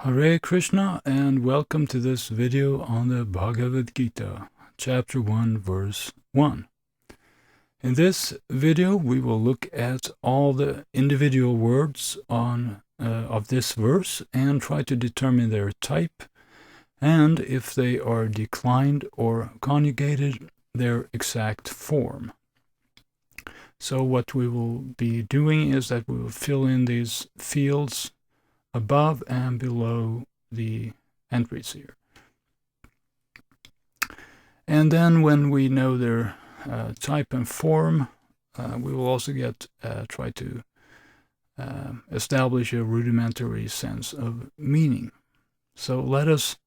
Hare Krishna, and welcome to this video on the Bhagavad-gita, chapter 1, verse 1. In this video, we will look at all the individual words of this verse and try to determine their type, and if they are declined or conjugated, their exact form. So what we will be doing is that we will fill in these fields above and below the entries here. And then when we know their type and form, we will also try to establish a rudimentary sense of meaning. So let us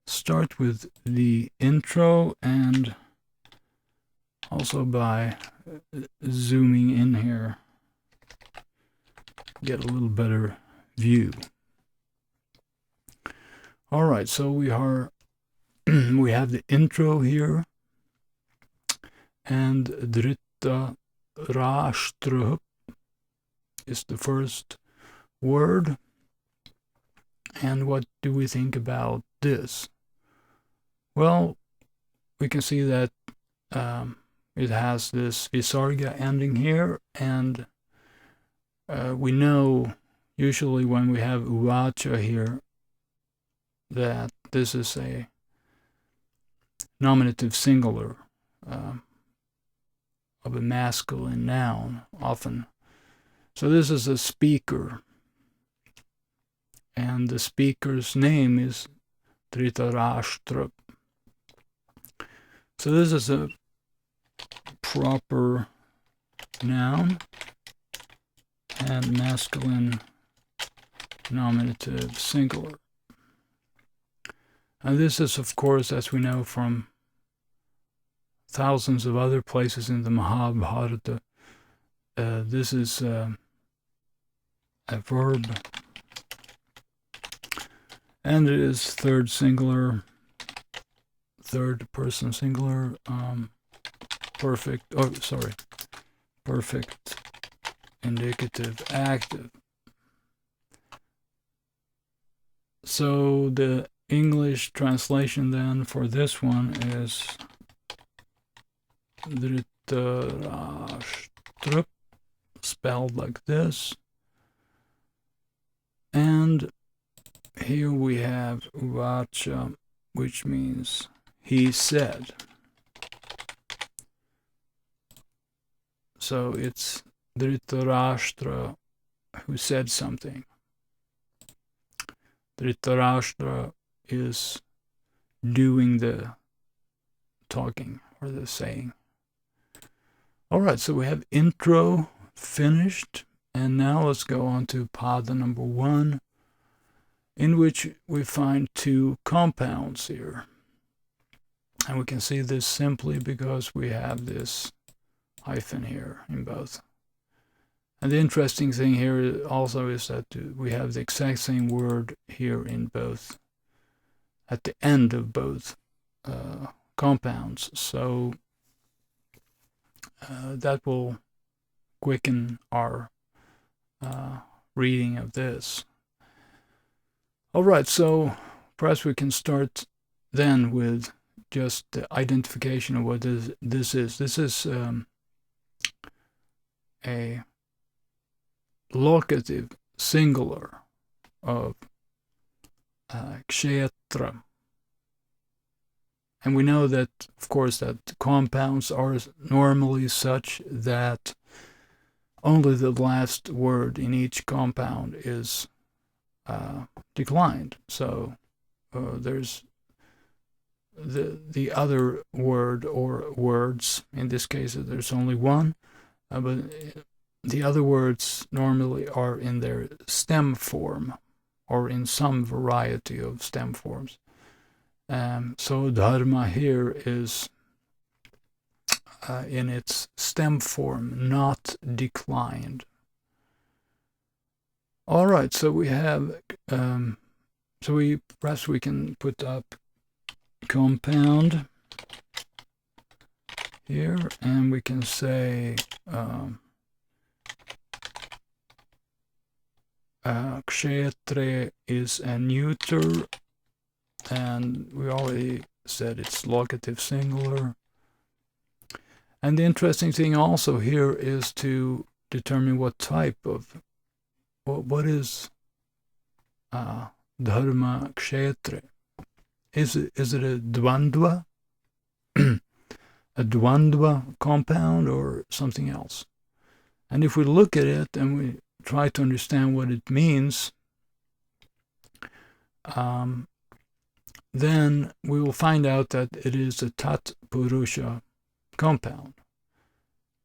start with the intro, and also by zooming in here, get a little better view. All right, so we have the intro here, and dhritarastrah is the first word. And what do we think about this? Well, we can see that it has this visarga ending here, and we know usually when we have uvaca here that this is a nominative singular of a masculine noun often. So this is a speaker, and the speaker's name is dhritarastrah. So this is a proper noun and masculine nominative singular. And this is, of course, as we know from thousands of other places in the Mahabharata, this is a verb, and it is third person singular, perfect indicative active. So the English translation then for this one is dhritarastrah, spelled like this. And here we have uvaca, which means he said. So it's dhritarastrah who said something. Dhritarastrah is doing the talking or the saying. All right, so we have intro finished, and now let's go on to pada number 1, in which we find two compounds here. And we can see this simply because we have this hyphen here in both. And the interesting thing here also is that we have the exact same word here in both, at the end of both compounds. So that will quicken our reading of this. All right, so perhaps we can start then with just the identification of what this is. This is a locative singular of ksetre. And we know that, of course, that compounds are normally such that only the last word in each compound is declined. So there's the other word or words. In this case, there's only one, but the other words normally are in their stem form or in some variety of stem forms. So dharma here is in its stem form, not declined. All right, so we have, perhaps we can put up compound here, and we can say Ksetre is a neuter, and we already said it's locative singular. And the interesting thing also here is to determine what type of, what is dharma-ksetre. Is it a dvandva? A dvandva compound or something else? And if we look at it and we try to understand what it means, then we will find out that it is a tat-purusha compound.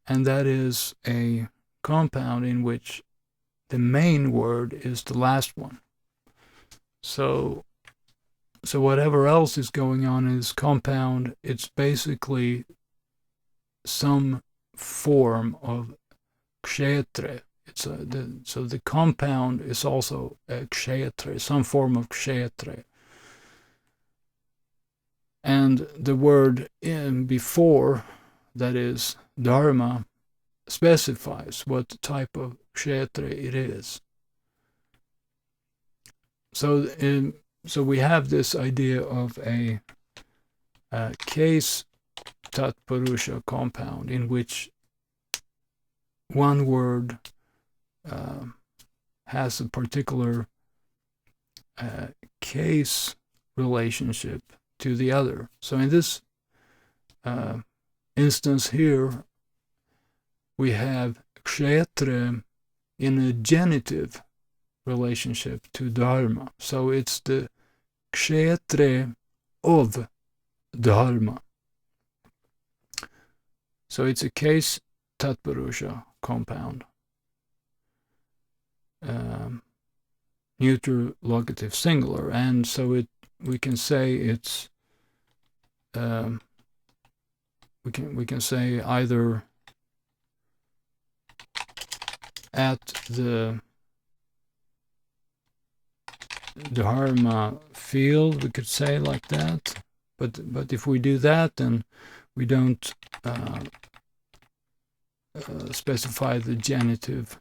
And that is a compound in which the main word is the last one. So whatever else is going on in this compound, it's basically some form of kshetre. So the compound is also a kshetre, some form of kshetre. And the word in before, that is dharma, specifies what type of kshetre it is. So we have this idea of a case tat-purusha compound in which one word has a particular case relationship to the other. So in this instance here, we have kshetre in a genitive relationship to dharma. So it's the kshetre of dharma. So it's a case tat-purusha compound. Neuter locative singular, and so we can say it's we can say either at the dharma field, we could say like that, but if we do that, then we don't specify the genitive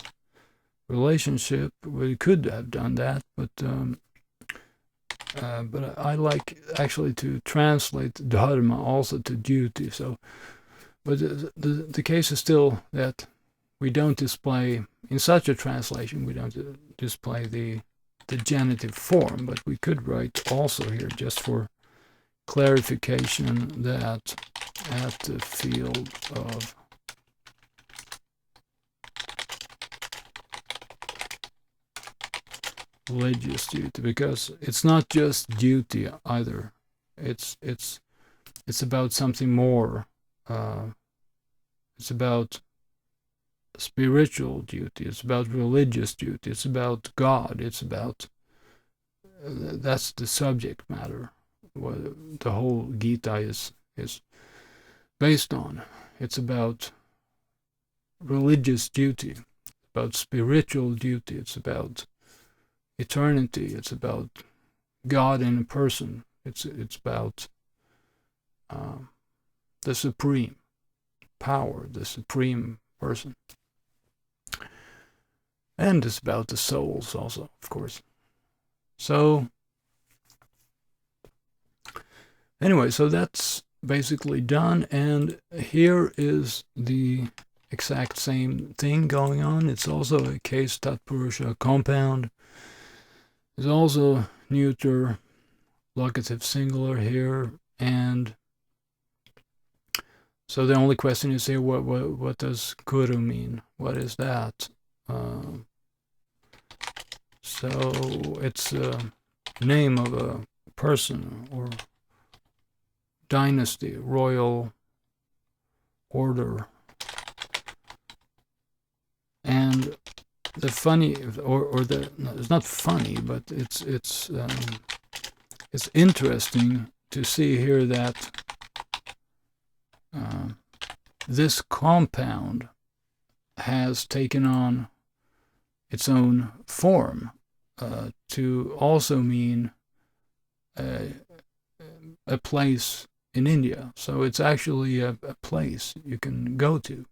relationship. We could have done that, but I like actually to translate dharma also to duty. So, but the case is still that we don't display in such a translation. We don't display the genitive form, but we could write also here just for clarification that at the field of religious duty, because it's not just duty either. It's about something more. It's about spiritual duty. It's about religious duty. It's about God. It's about that's the subject matter. What the whole Gita is based on. It's about religious duty. It's about spiritual duty. It's about eternity. It's about God in a person. It's about the supreme power, the supreme person. And it's about the souls also, of course. So anyway, so that's basically done, and here is the exact same thing going on. It's also a case tat-purusha compound. There's also neuter locative singular here, and so the only question is here, what does kuru mean? What is that? So it's a name of a person or dynasty, royal order. And the funny, it's not funny, but it's interesting to see here that this compound has taken on its own form to also mean a place in India. So it's actually a place you can go to,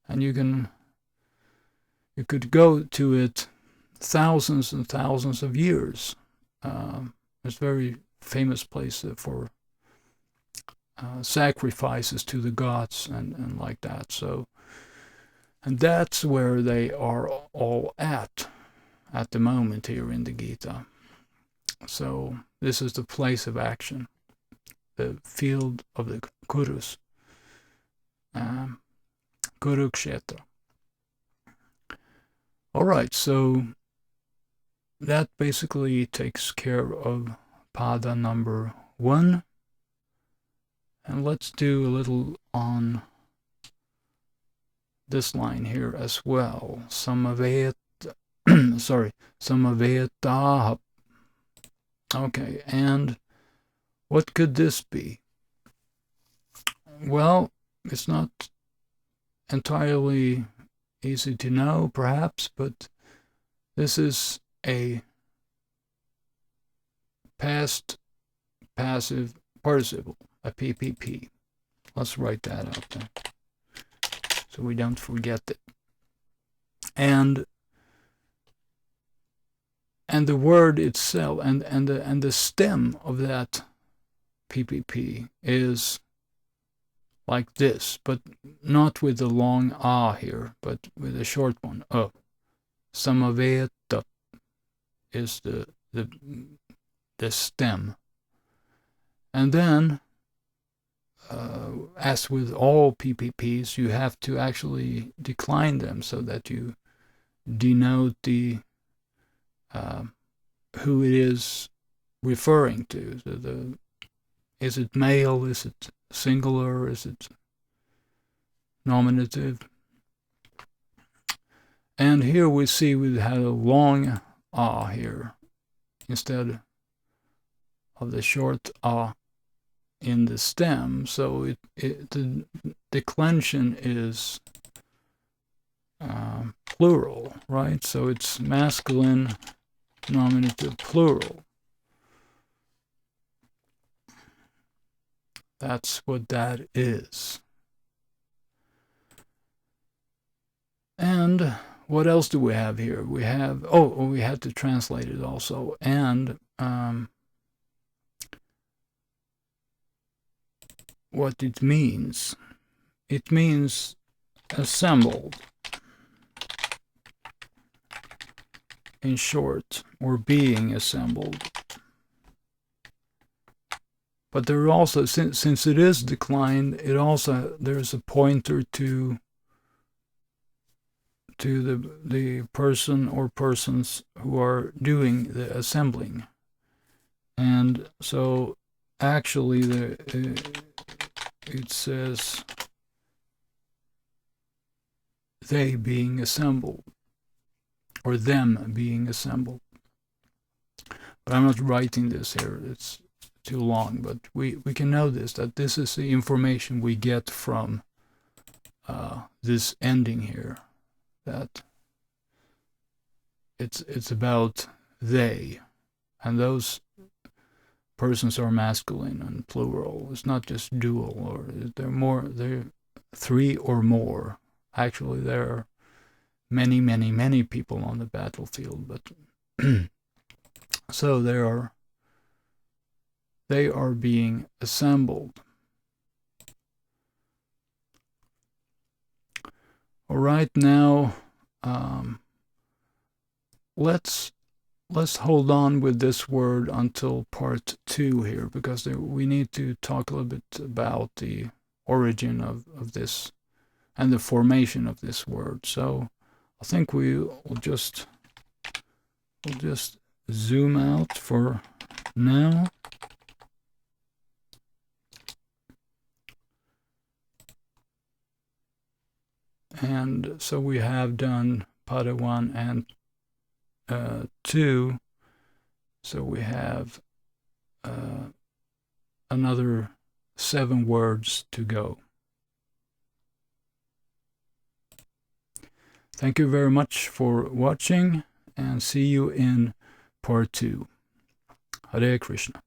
and you could go to it thousands and thousands of years. It's a very famous place for sacrifices to the gods and like that. So, and that's where they are all at the moment here in the Gita. So this is the place of action, the field of the Kurus, kuru-ksetre. All right, so that basically takes care of pada number 1. And let's do a little on this line here as well. Samavetah, samavetah. Okay, and what could this be? Well, it's not entirely easy to know, perhaps, but this is a past passive participle, a PPP. Let's write that out there so we don't forget it. And the word itself and the stem of that PPP is like this, but not with the long ah here, but with a short one. Samavetah is the stem. And then, as with all PPPs, you have to actually decline them so that you denote the who it is referring to. So is it male? Is it singular? Is it nominative? And here we see we had a long ah here instead of the short ah in the stem. So the declension is plural, right? So it's masculine, nominative, plural. That's what that is. And what else do we have here? We have, we had to translate it also. And what it means. It means assembled, in short, or being assembled. But there are also, since it is declined, it also, there's a pointer to the person or persons who are doing the assembling. And so actually it says they being assembled, or them being assembled. But I'm not writing this here, it's too long, but we can know that this is the information we get from this ending here, that it's about they, and those persons are masculine and plural. It's not just dual, or they're 3 or more. Actually, there are many people on the battlefield, but so they are being assembled. All right, now let's hold on with this word until part 2 here, because we need to talk a little bit about the origin of this and the formation of this word. So I think we'll just zoom out for now. And so we have done pada 1 and 2. So we have another 7 words to go. Thank you very much for watching, and see you in part 2. Hare Krishna.